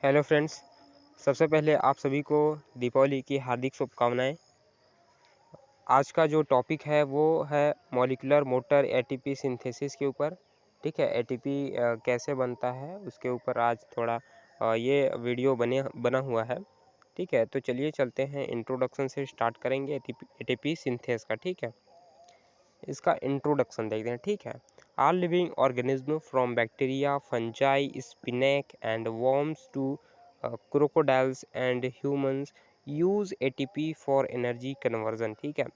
Hello friends, सबसे पहले आप सभी को दीपावली की हार्दिक शुभकामनाएं। आज का जो टॉपिक है वो है मॉलिक्यूलर मोटर एटीपी सिंथेसिस के ऊपर। ठीक है, एटीपी कैसे बनता है उसके ऊपर आज थोड़ा ये वीडियो बना हुआ है। ठीक है, तो चलिए चलते हैं, इंट्रोडक्शन से स्टार्ट करेंगे एटीपी सिंथेस का। ठीक है, इसका इंट्रोडक्शन देखते हैं। ठीक है, all living organism from bacteria, fungi, spinach and worms to crocodiles and humans use ATP for energy conversion. ठीक है,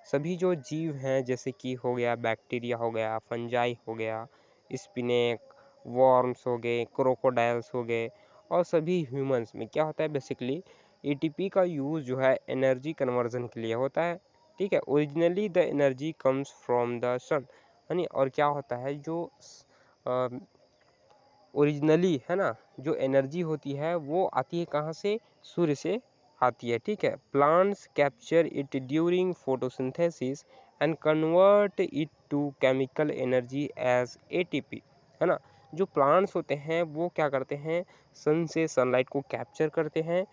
सभी जो जीव हैं जैसे कि हो गया बैक्टीरिया, हो गया फंजाई, हो गया स्पिनेक, वर्म्स हो गए, क्रोकोडाइल्स हो गए, और सभी ह्यूमंस में क्या होता है, बेसिकली एटीपी का यूज़ जो है एनर्जी कन्वर्जन के लिए होता है। ठीक है, originally the energy comes from the sun, यानी और क्या होता है जो ओरिजिनली है ना, जो एनर्जी होती है वो आती है कहाँ से, सूर्य से आती है। ठीक है, plants capture it during photosynthesis and convert it to chemical energy as ATP. है ना, जो प्लांट्स होते हैं वो क्या करते हैं, सन से सनलाइट को कैप्चर करते हैं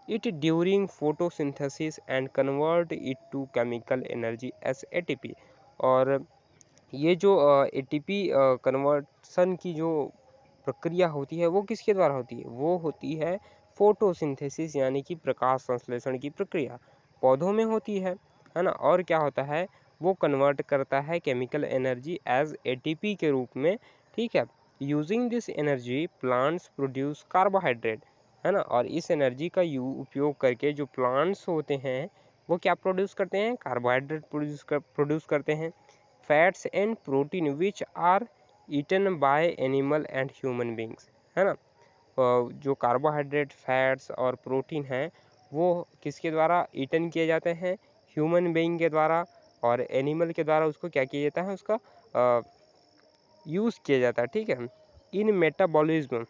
it during photosynthesis and convert it to chemical energy as ATP. और ये जो एटीपी कन्वर्सन की जो प्रक्रिया होती है वो किसके द्वारा होती है, वो होती है फोटोसिंथेसिस यानी कि प्रकाश संश्लेषण की प्रक्रिया, पौधों में होती है ना। और क्या होता है, वो कन्वर्ट करता है केमिकल एनर्जी एज एटीपी के रूप में। ठीक है, using this energy plants produce carbohydrate, है ना। और इस एनर्जी का उपयोग करके जो प्लांट्स होते हैं वो क्या प्रोड्यूस करते हैं, कार्बोहाइड्रेट प्रोड्यूस करते हैं, fats and protein which are eaten by animal and human beings. है ना, जो कार्बोहाइड्रेट, फैट्स और प्रोटीन हैं वो किसके द्वारा ईटन किए जाते हैं, ह्यूमन बीइंग के द्वारा, और एनिमल के द्वारा उसको क्या किया जाता है, उसका यूज़ किया जाता है। ठीक है, इन metabolism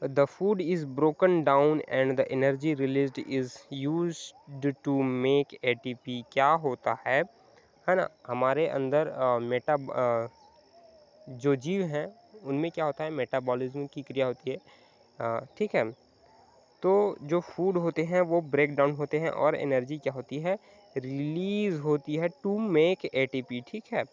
the food is broken down and the energy released is used to make ATP। क्या होता है ना, हमारे अंदर जो जीव हैं उनमें क्या होता है, मेटाबॉलिज्म की क्रिया होती है। ठीक है, तो जो फूड होते हैं वो ब्रेक डाउन होते हैं और एनर्जी क्या होती है, रिलीज होती है टू मेक एटीपी। ठीक है,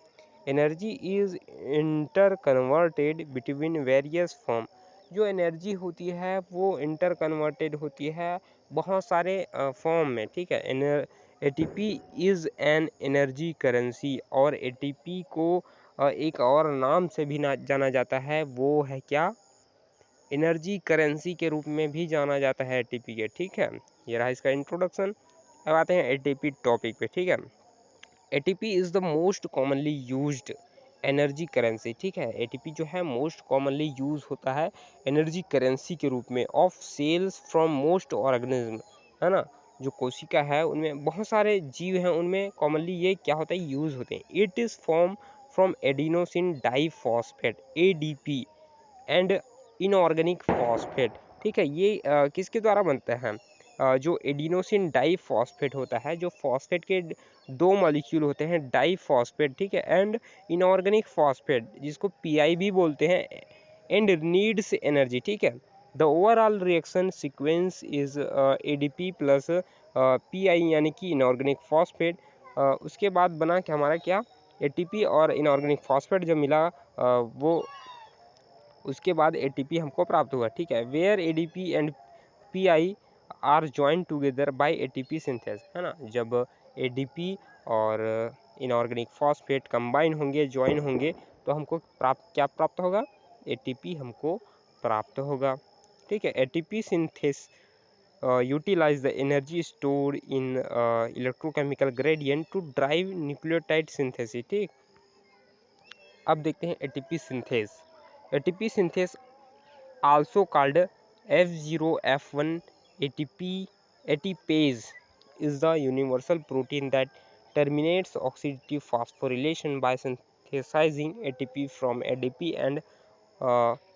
energy is inter converted between various form. जो एनर्जी होती है वो इंटर कन्वर्टेड होती है बहुत सारे फॉर्म में। ठीक है, ATP is an energy currency, और एटीपी को एक और नाम से भी जाना जाता है, वो है क्या, एनर्जी करेंसी के रूप में भी जाना जाता है एटीपी के। ठीक है, ये रहा इसका इंट्रोडक्शन। अब आते हैं एटीपी टॉपिक पे। ठीक है, ATP is the most commonly used energy currency. ठीक है, एटीपी जो है मोस्ट कॉमनली यूज होता है एनर्जी करेंसी के रूप में of cells from most organism. है ना, जो कोशिका है उनमें बहुत सारे जीव हैं, उनमें कॉमनली ये क्या होता है, यूज होते हैं। It is form from adenosine diphosphate ADP and inorganic phosphate. ठीक है, ये किसके द्वारा बनता है, जो एडिनोसिन डाईफॉस्फेट होता है, जो फॉस्फेट के दो मॉलिक्यूल होते हैं डाईफॉस्फेट। ठीक है, एंड इनऑर्गेनिक फॉस्फेट जिसको पीआई भी बोलते हैं, एंड नीड्स एनर्जी। ठीक है, the overall reaction sequence is ADP plus pi यानी कि इनऑर्गेनिक फॉस्फेट। उसके बाद बना कि हमारा क्या, एटीपी और इनऑर्गेनिक फॉस्फेट जब मिला वो उसके बाद एटीपी हमको प्राप्त हुआ। ठीक है, where ADP and Pi are join together by ATP synthase. है ना, जब एडीपी और इनऑर्गेनिक फॉस्फेट कंबाइन होंगे, ज्वाइन होंगे, तो हमको क्या प्राप्त होगा, एटीपी हमको प्राप्त होगा। ठीक है, ATP synthase utilize the energy stored in electrochemical gradient to drive nucleotide synthesis. ठीक, अब देखते हैं ATP synthase. ATP synthase also called F0F1 ATP ATPase is the universal protein that terminates oxidative phosphorylation by synthesizing ATP from ADP and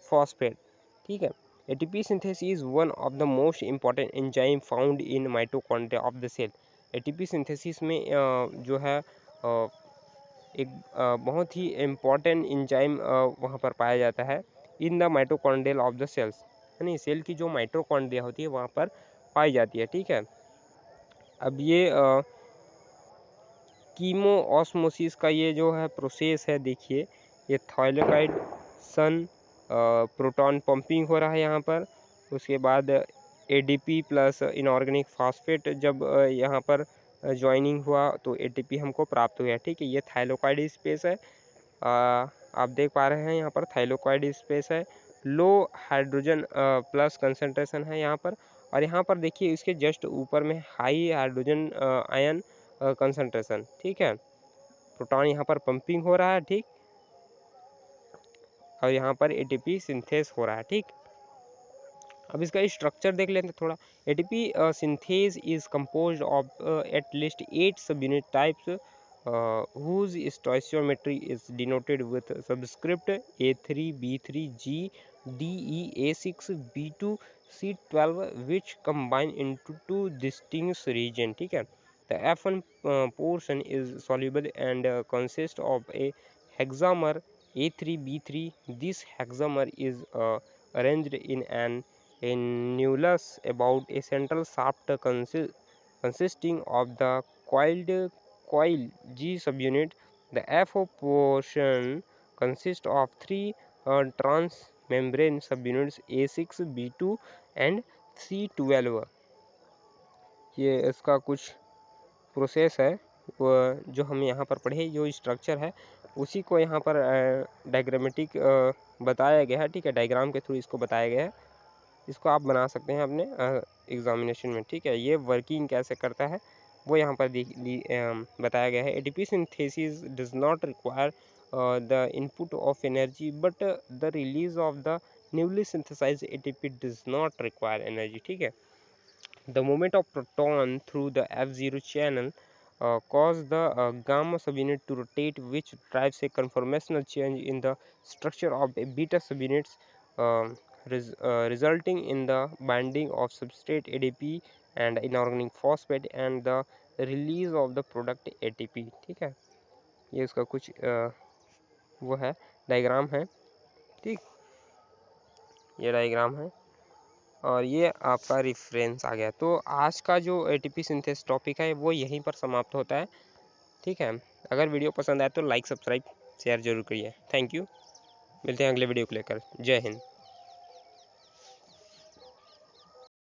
phosphate। ठीक है, ATP synthesis is one of the most important enzyme found in mitochondria of the cell। ATP synthesis में जो है एक बहुत ही important enzyme वहाँ पर पाया जाता है in the mitochondrial of the cells. है नहीं, सेल की जो माइटोकॉन्ड्रिया होती है वहाँ पर पाई जाती है। ठीक है, अब ये कीमो ऑस्मोसिस का ये जो है प्रोसेस है, देखिए ये थायलाकोइड सन प्रोटॉन पंपिंग हो रहा है यहाँ पर। उसके बाद एडीपी प्लस इनऑर्गेनिक फास्फेट जब यहाँ पर ज्वाइनिंग हुआ तो एटीपी हमको प्राप्त हुआ। ठीक है, ये थायलाकोइड स्पेस है, आप देख पा रहे हैं यहाँ पर थायलाकोइड स्पेस है, लो हाइड्रोजन प्लस कंसंट्रेशन है यहाँ पर। और यहाँ पर देखिए इसके जस्ट ऊपर में हाई हाइड्रोजन आयन कंसंट्रेशन। ठीक है, प्रोटॉन यहाँ पर पंपिंग हो रहा है। ठीक, और यहाँ पर एटीपी सिंथेस हो रहा है। ठीक, अब इसका स्ट्रक्चर देख लेते हैं थोड़ा। ATP synthase is composed of at least 8 सब unit types whose stoichiometry is denoted with subscript A3, B3, G, D, E, A6, B2, C12 which combine into two distinct regions. ठीक है, the F1 portion is soluble and consists of a hexamer A3B3. This hexamer is arranged in an annulus about a central shaft consisting of the coiled coil G subunit. The FO portion consists of three transmembrane subunits A6, B2 and C12. ये इसका कुछ process है वो जो हम यहाँ पर पढ़े, जो स्ट्रक्चर है उसी को यहाँ पर डायग्रामेटिक बताया गया है। ठीक है, डायग्राम के थ्रू इसको बताया गया है, इसको आप बना सकते हैं अपने एग्जामिनेशन में। ठीक है, ये वर्किंग कैसे करता है वो यहाँ पर बताया गया है। ATP synthesis does not require the input of energy but the release of the newly synthesized ATP does not require energy. ठीक है, the movement of proton through the F0 channel cause the gamma subunit to rotate, which drives a conformational change in the structure of a beta subunits, resulting in the binding of substrate ADP and inorganic phosphate and the release of the product ATP। ठीक है, ये इसका कुछ वो है, diagram है। ठीक, ये डायग्राम है और ये आपका रेफरेंस आ गया। तो आज का जो एटीपी सिंथेसिस टॉपिक है वो यहीं पर समाप्त होता है। ठीक है, अगर वीडियो पसंद आए तो लाइक सब्सक्राइब शेयर जरूर करिए। थैंक यू, मिलते हैं अगले वीडियो को लेकर। जय हिंद।